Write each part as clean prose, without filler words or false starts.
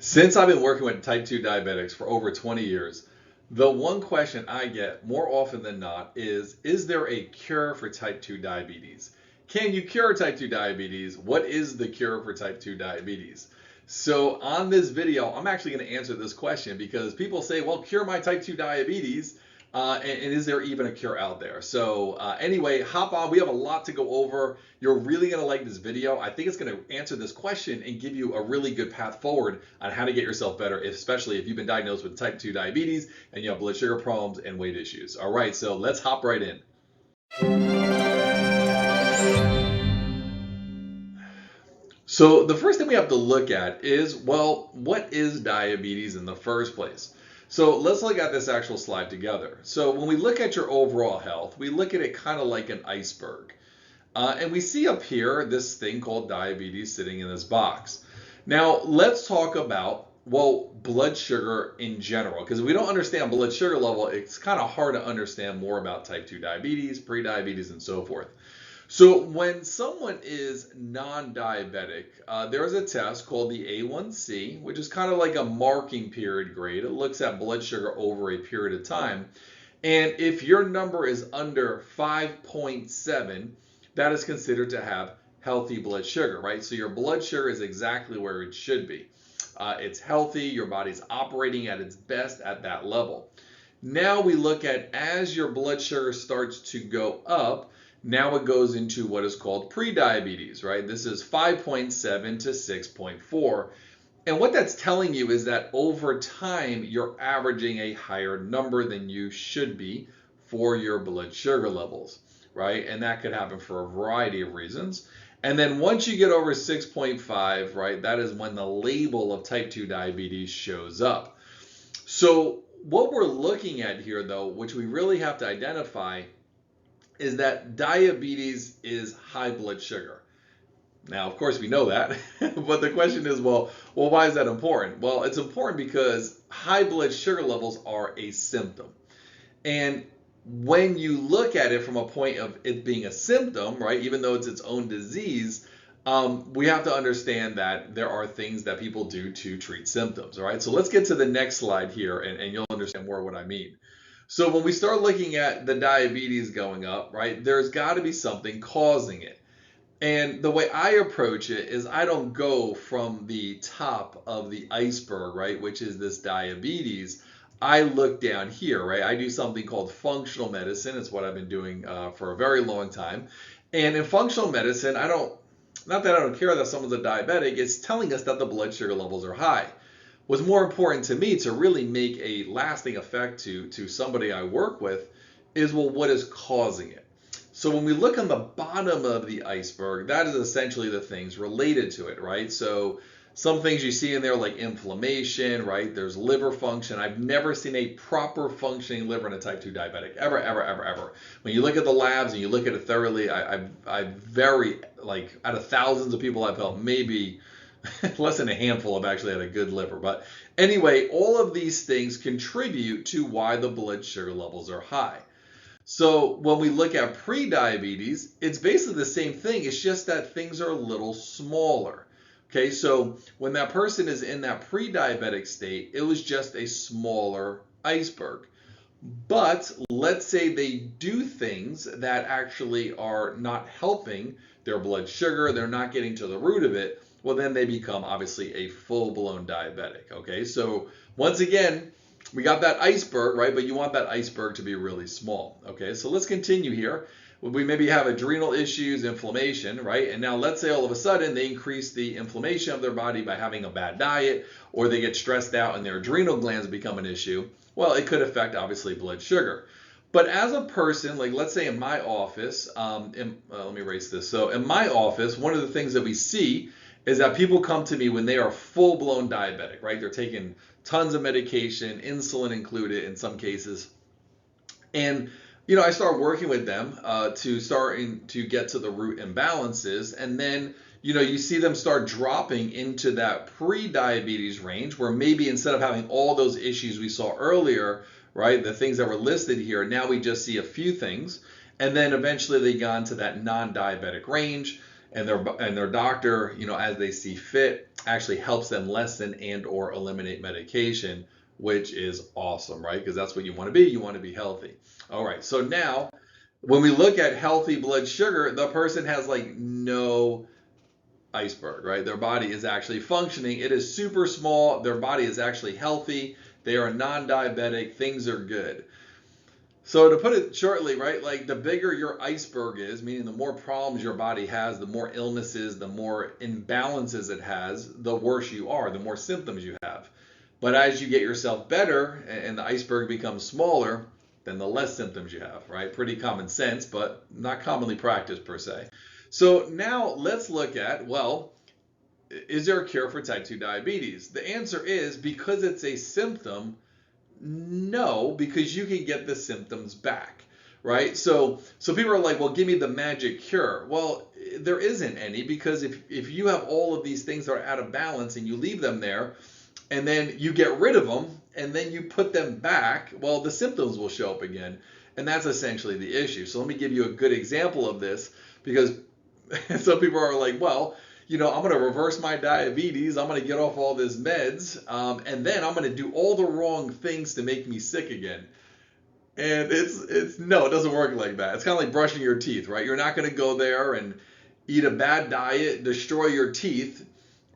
Since I've been working with type 2 diabetics for over 20 years, the one question I get more often than not is there a cure for type 2 diabetes? Can you cure type 2 diabetes? What is the cure for type 2 diabetes? So on this video, I'm actually going to answer this question because people say, well, cure my type 2 diabetes. And is there even a cure out there? So anyway, hop on. We have a lot to go over. You're really going to like this video. I think it's going to answer this question and give you a really good path forward on how to get yourself better, especially if you've been diagnosed with type 2 diabetes and you have blood sugar problems and weight issues. All right, so let's hop right in. So the first thing we have to look at is, well, what is diabetes in the first place? So let's look at this actual slide together. So when we look at your overall health, we look at it kind of like an iceberg. And we see up here this thing called diabetes sitting in this box. Now let's talk about, well, blood sugar in general, because if we don't understand blood sugar level, it's kind of hard to understand more about type 2 diabetes, pre-diabetes, and so forth. So when someone is non-diabetic, there is a test called the A1C, which is kind of like a marking period grade. It looks at blood sugar over a period of time. And if your number is under 5.7, that is considered to have healthy blood sugar, right? So your blood sugar is exactly where it should be. It's healthy, your body's operating at its best at that level. Now we look at as your blood sugar starts to go up, now it goes into what is called pre-diabetes, right? This is 5.7 to 6.4. And what that's telling you is that over time, you're averaging a higher number than you should be for your blood sugar levels, right? And that could happen for a variety of reasons. And then once you get over 6.5, right, that is when the label of type 2 diabetes shows up. So what we're looking at here, though, which we really have to identify, is that diabetes is high blood sugar. Now, of course, we know that, but the question is, well, why is that important? Well, it's important because high blood sugar levels are a symptom. And when you look at it from a point of it being a symptom, right, even though it's its own disease, we have to understand that there are things that people do to treat symptoms, all right? So let's get to the next slide here, and you'll understand more what I mean. So when we start looking at the diabetes going up, right, there's got to be something causing it. And the way I approach it is I don't go from the top of the iceberg, right, which is this diabetes. I look down here, right? I do something called functional medicine. It's what I've been doing for a very long time. And in functional medicine, not that I don't care that someone's a diabetic, it's telling us that the blood sugar levels are high. What's more important to me to really make a lasting effect to somebody I work with is, well, what is causing it? So when we look on the bottom of the iceberg, that is essentially the things related to it, right? So some things you see in there like inflammation, right? There's liver function. I've never seen a proper functioning liver in a type 2 diabetic, ever, ever, ever, ever. When you look at the labs and you look at it thoroughly, I very, like, out of thousands of people I've helped, maybe less than a handful have actually had a good liver. But anyway, all of these things contribute to why the blood sugar levels are high. So when we look at pre-diabetes, it's basically the same thing. It's just that things are a little smaller. Okay, so when that person is in that pre-diabetic state, it was just a smaller iceberg. But let's say they do things that actually are not helping their blood sugar, they're not getting to the root of it, well, then they become obviously a full-blown diabetic. Okay, so once again, we got that iceberg, right? But you want that iceberg to be really small. Okay, so let's continue here. We maybe have adrenal issues, inflammation, right? And now let's say all of a sudden they increase the inflammation of their body by having a bad diet, or they get stressed out and their adrenal glands become an issue. Well, it could affect obviously blood sugar. But as a person, like let's say in my office, let me erase this. So in my office, one of the things that we see is that people come to me when they are full-blown diabetic, right? They're taking tons of medication, insulin included in some cases. And, I start working with them to get to the root imbalances. And then, you see them start dropping into that pre-diabetes range where maybe instead of having all those issues we saw earlier, right, the things that were listed here, now we just see a few things. And then eventually they got into that non-diabetic range. and their doctor, as they see fit, actually helps them lessen and or eliminate medication, which is awesome, right? Because that's what you want to be. You want to be healthy. All right. So now, when we look at healthy blood sugar, the person has like no iceberg, right? Their body is actually functioning. It is super small. Their body is actually healthy. They are non-diabetic. Things are good. So to put it shortly, right, like the bigger your iceberg is, meaning the more problems your body has, the more illnesses, the more imbalances it has, the worse you are, the more symptoms you have. But as you get yourself better and the iceberg becomes smaller, then the less symptoms you have, right? Pretty common sense, but not commonly practiced per se. So now let's look at, well, is there a cure for type 2 diabetes? The answer is, because it's a symptom, no, because you can get the symptoms back, right? So people are like, well, give me the magic cure. Well, there isn't any, because if you have all of these things that are out of balance and you leave them there, and then you get rid of them, and then you put them back, well, the symptoms will show up again. And that's essentially the issue. So let me give you a good example of this, because some people are like, well, I'm going to reverse my diabetes. I'm going to get off all these meds, and then I'm going to do all the wrong things to make me sick again. And it's no, it doesn't work like that. It's kind of like brushing your teeth, right? You're not going to go there and eat a bad diet, destroy your teeth,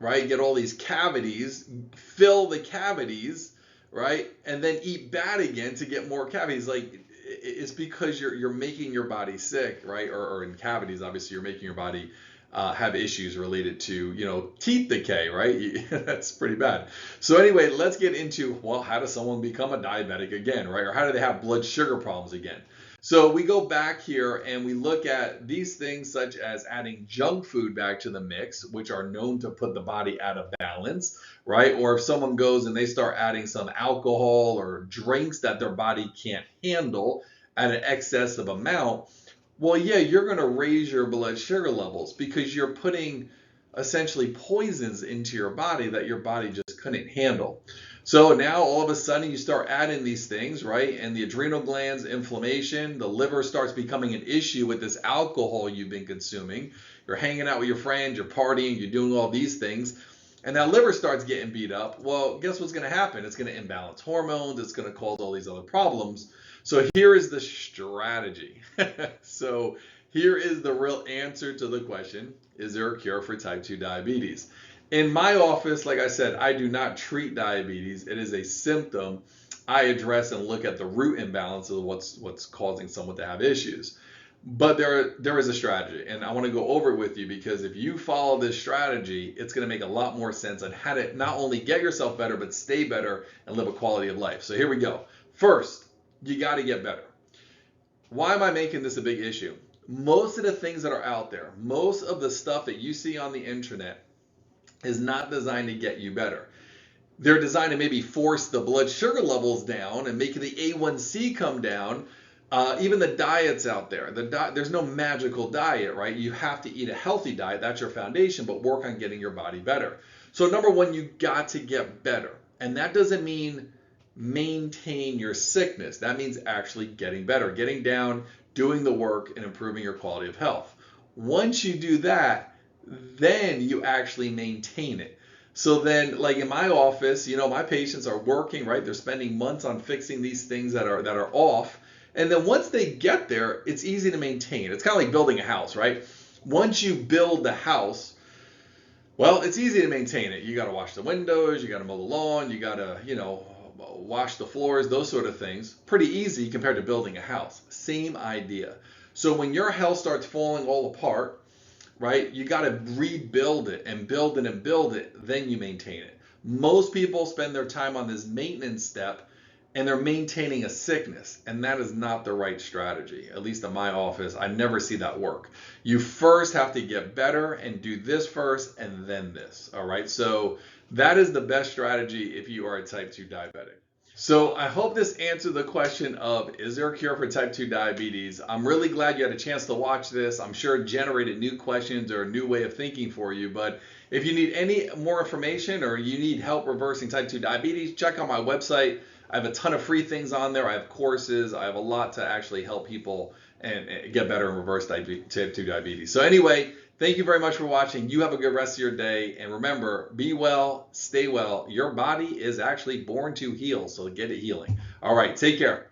right? Get all these cavities, fill the cavities, right? And then eat bad again to get more cavities. Like, it's because you're making your body sick, right? Or in cavities, obviously, you're making your body have issues related to, teeth decay, right? That's pretty bad. So anyway, let's get into, well, how does someone become a diabetic again, right? Or how do they have blood sugar problems again? So we go back here and we look at these things such as adding junk food back to the mix, which are known to put the body out of balance, right? Or if someone goes and they start adding some alcohol or drinks that their body can't handle at an excessive amount, well, yeah, you're going to raise your blood sugar levels because you're putting essentially poisons into your body that your body just couldn't handle. So now all of a sudden you start adding these things, right? And the adrenal glands, inflammation, the liver starts becoming an issue with this alcohol you've been consuming. You're hanging out with your friends, you're partying, you're doing all these things. And that liver starts getting beat up. Well, guess what's going to happen? It's going to imbalance hormones. It's going to cause all these other problems. So here is the strategy. So here is the real answer to the question, is there a cure for type 2 diabetes? In my office, like I said, I do not treat diabetes. It is a symptom. I address and look at the root imbalance of what's causing someone to have issues. But there is a strategy, and I want to go over it with you, because if you follow this strategy, it's going to make a lot more sense on how to not only get yourself better, but stay better and live a quality of life. So here we go. First, you got to get better. Why am I making this a big issue? Most of the things that are out there, most of the stuff that you see on the internet is not designed to get you better. They're designed to maybe force the blood sugar levels down and make the A1C come down. Even the diets out there, there's no magical diet, right? You have to eat a healthy diet. That's your foundation, but work on getting your body better. So number one, you got to get better. And that doesn't mean maintain your sickness. That means actually getting better, getting down, doing the work, and improving your quality of health. Once you do that, then you actually maintain it. So then, like in my office, my patients are working, right? They're spending months on fixing these things that are off. And then once they get there, it's easy to maintain. It's kind of like building a house, right? Once you build the house, well, it's easy to maintain it. You got to wash the windows, you got to mow the lawn, you got to, wash the floors, those sort of things. Pretty easy compared to building a house. Same idea. So when your health starts falling all apart, right, you got to rebuild it and build it and build it, then you maintain it. Most people spend their time on this maintenance step and they're maintaining a sickness, and that is not the right strategy. At least in my office, I never see that work. You first have to get better and do this first and then this, all right? So that is the best strategy if you are a type 2 diabetic. So I hope this answered the question of, is there a cure for type 2 diabetes? I'm really glad you had a chance to watch this. I'm sure it generated new questions or a new way of thinking for you. But if you need any more information or you need help reversing type 2 diabetes, check out my website. I have a ton of free things on there. I have courses. I have a lot to actually help people and get better and reverse type 2 diabetes. So anyway, Thank you very much for watching. You have a good rest of your day. And remember, be well, stay well. Your body is actually born to heal, so get it healing. All right, take care.